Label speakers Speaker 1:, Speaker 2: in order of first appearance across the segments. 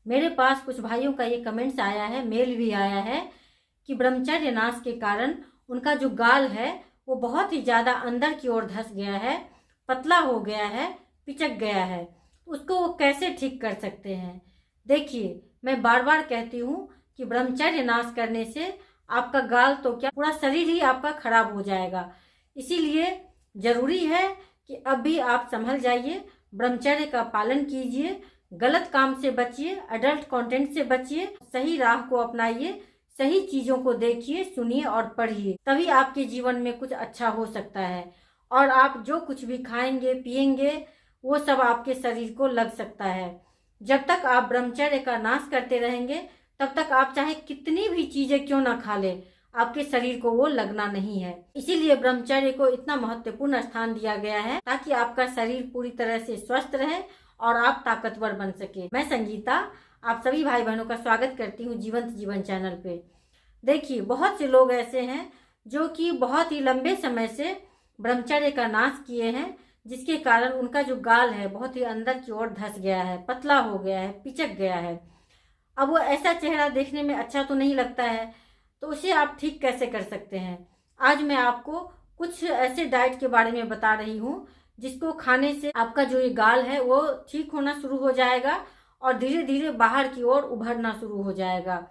Speaker 1: मेरे पास कुछ भाइयों का ये कमेंट्स आया है, मेल भी आया है कि ब्रह्मचर्य नाश के कारण उनका जो गाल है वो बहुत ही ज़्यादा अंदर की ओर धंस गया है, पतला हो गया है, पिचक गया है। उसको वो कैसे ठीक कर सकते हैं? देखिए, मैं बार बार कहती हूँ कि ब्रह्मचर्य नाश करने से आपका गाल तो क्या, पूरा शरीर ही आपका खराब हो जाएगा। इसीलिए जरूरी है कि अब भी आप संभल जाइए, ब्रह्मचर्य का पालन कीजिए, गलत काम से बचिए, अडल्ट कंटेंट से बचिए, सही राह को अपनाइए, सही चीजों को देखिए, सुनिए और पढ़िए। तभी आपके जीवन में कुछ अच्छा हो सकता है। और आप जो कुछ भी खाएंगे पिएंगे वो सब आपके शरीर को लग सकता है। जब तक आप ब्रह्मचर्य का नाश करते रहेंगे तब तक आप चाहे कितनी भी चीजें क्यों ना खा ले, आपके शरीर को वो लगना नहीं है। इसीलिए ब्रह्मचर्य को इतना महत्वपूर्ण स्थान दिया गया है ताकि आपका शरीर पूरी तरह से स्वस्थ रहे और आप ताकतवर बन सके। मैं संगीता आप सभी भाई बहनों का स्वागत करती हूँ जीवंत जीवन चैनल पे। देखिए, बहुत से लोग ऐसे हैं जो कि बहुत ही लंबे समय से ब्रह्मचर्य का नाश किए हैं, जिसके कारण उनका जो गाल है बहुत ही अंदर की ओर धंस गया है, पतला हो गया है, पिचक गया है। अब वो ऐसा चेहरा देखने में अच्छा तो नहीं लगता है, तो उसे आप ठीक कैसे कर सकते हैं? आज मैं आपको कुछ ऐसे डाइट के बारे में बता रही हूँ जिसको खाने से आपका जो ये गाल है वो ठीक होना शुरू हो जाएगा और धीरे धीरे बाहर की ओर उभरना शुरू हो जाएगा।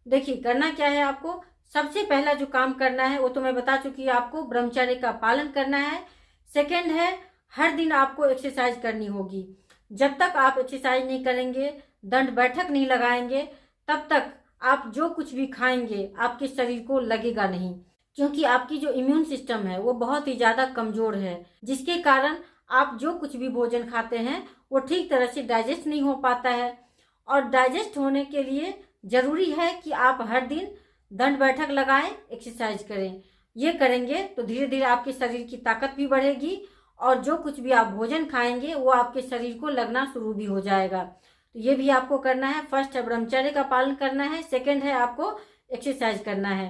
Speaker 1: देखिए, करना क्या है आपको, सबसे पहला जो काम करना है वो तो मैं बता चुकी हूँ आपको, ब्रह्मचर्य का पालन करना है। सेकंड है, हर दिन आपको एक्सरसाइज करनी होगी। जब तक आप एक्सरसाइज नहीं करेंगे, दंड बैठक नहीं लगाएंगे, तब तक आप जो कुछ भी खाएंगे आपके शरीर को लगेगा नहीं, क्योंकि आपकी जो इम्यून सिस्टम है वो बहुत ही ज़्यादा कमज़ोर है, जिसके कारण आप जो कुछ भी भोजन खाते हैं वो ठीक तरह से डाइजेस्ट नहीं हो पाता है। और डाइजेस्ट होने के लिए ज़रूरी है कि आप हर दिन दंड बैठक लगाएं, एक्सरसाइज करें। ये करेंगे तो धीरे धीरे आपके शरीर की ताकत भी बढ़ेगी और जो कुछ भी आप भोजन खाएंगे वो आपके शरीर को लगना शुरू भी हो जाएगा। तो ये भी आपको करना है। फर्स्ट है ब्रह्मचर्य का पालन करना है, सेकंड है आपको एक्सरसाइज करना है,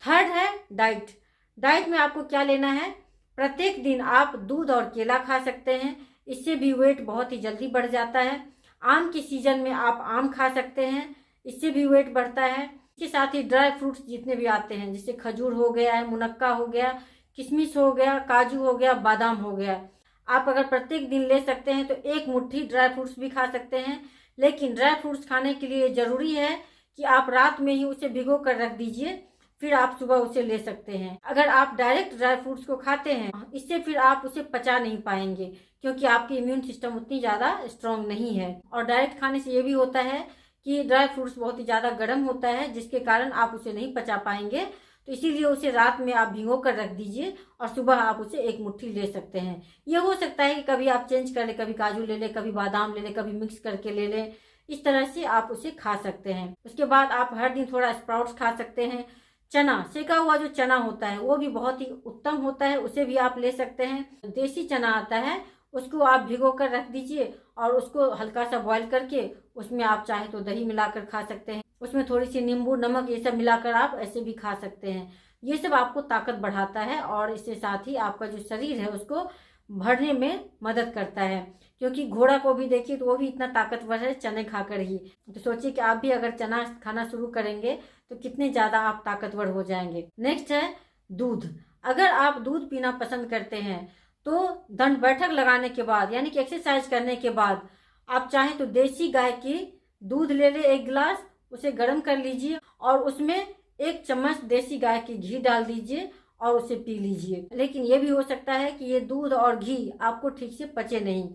Speaker 1: थर्ड है डाइट। डाइट में आपको क्या लेना है, प्रत्येक दिन आप दूध और केला खा सकते हैं, इससे भी वेट बहुत ही जल्दी बढ़ जाता है। आम के सीजन में आप आम खा सकते हैं, इससे भी वेट बढ़ता है। इसके साथ ही ड्राई फ्रूट्स जितने भी आते हैं, जैसे खजूर हो गया है, मुनक्का हो गया, किशमिश हो गया, काजू हो गया, बादाम हो गया, आप अगर प्रत्येक दिन ले सकते हैं तो एक मुट्ठी ड्राई फ्रूट्स भी खा सकते हैं। लेकिन ड्राई फ्रूट्स खाने के लिए ज़रूरी है कि आप रात में ही उसे भिगो कर रख दीजिए, फिर आप सुबह उसे ले सकते हैं। अगर आप डायरेक्ट ड्राई फ्रूट्स को खाते हैं, इससे फिर आप उसे पचा नहीं पाएंगे, क्योंकि आपकी इम्यून सिस्टम उतनी ज़्यादा स्ट्रांग नहीं है। और डायरेक्ट खाने से ये भी होता है कि ड्राई फ्रूट्स बहुत ही ज़्यादा गर्म होता है, जिसके कारण आप उसे नहीं पचा पाएंगे। तो इसीलिए उसे रात में आप भिगो कर रख दीजिए और सुबह आप उसे एक मुट्ठी ले सकते हैं। ये हो सकता है कि कभी आप चेंज कर ले, कभी काजू ले ले, कभी बादाम ले ले, कभी मिक्स करके ले लें, इस तरह से आप उसे खा सकते हैं। उसके बाद आप हर दिन थोड़ा स्प्राउट्स खा सकते हैं। चना, सेका हुआ जो चना होता है वो भी बहुत ही उत्तम होता है, उसे भी आप ले सकते हैं। देसी चना आता है, उसको आप भिगो कर रख दीजिए और उसको हल्का सा बॉईल करके उसमें आप चाहे तो दही मिलाकर खा सकते हैं, उसमें थोड़ी सी नींबू, नमक ये सब मिलाकर आप ऐसे भी खा सकते हैं। ये सब आपको ताकत बढ़ाता है और इससे साथ ही आपका जो शरीर है उसको भरने में मदद करता है, क्योंकि घोड़ा को भी देखिए तो वो भी इतना ताकतवर है चने खाकर ही। तो सोचिए कि आप भी अगर चना खाना शुरू करेंगे तो कितने ज़्यादा आप ताकतवर हो जाएंगे। नेक्स्ट है दूध। अगर आप दूध पीना पसंद करते हैं तो दंड बैठक लगाने के बाद, यानी कि एक्सरसाइज करने के बाद, आप चाहें तो देसी गाय की दूध ले ले, एक गिलास, उसे गर्म कर लीजिए और उसमें 1 चम्मच देसी गाय की घी डाल दीजिए और उसे पी लीजिए। लेकिन ये भी हो सकता है कि ये दूध और घी आपको ठीक से पचे नहीं,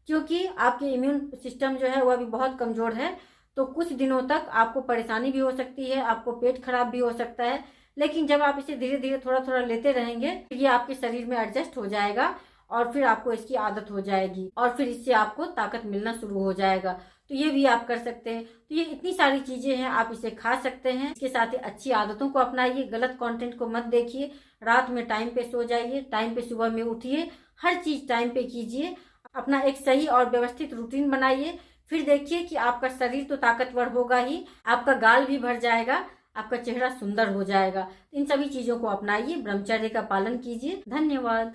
Speaker 1: क्योंकि आपके इम्यून सिस्टम जो है वह भी बहुत कमज़ोर है। तो कुछ दिनों तक आपको परेशानी भी हो सकती है, आपको पेट खराब भी हो सकता है। लेकिन जब आप इसे धीरे धीरे थोड़ा थोड़ा लेते रहेंगे तो ये आपके शरीर में एडजस्ट हो जाएगा और फिर आपको इसकी आदत हो जाएगी और फिर इससे आपको ताकत मिलना शुरू हो जाएगा। तो ये भी आप कर सकते हैं। तो ये इतनी सारी चीजें हैं, आप इसे खा सकते हैं। इसके साथ ही अच्छी आदतों को अपनाइए, गलत कंटेंट को मत देखिए, रात में टाइम पे सो जाइए, टाइम पे सुबह में उठिए, हर चीज टाइम पे कीजिए, अपना एक सही और व्यवस्थित रूटीन बनाइए। फिर देखिए कि आपका शरीर तो ताकतवर होगा ही, आपका गाल भी भर जाएगा, आपका चेहरा सुंदर हो जाएगा। इन सभी चीजों को अपनाइए, ब्रह्मचर्य का पालन कीजिए। धन्यवाद।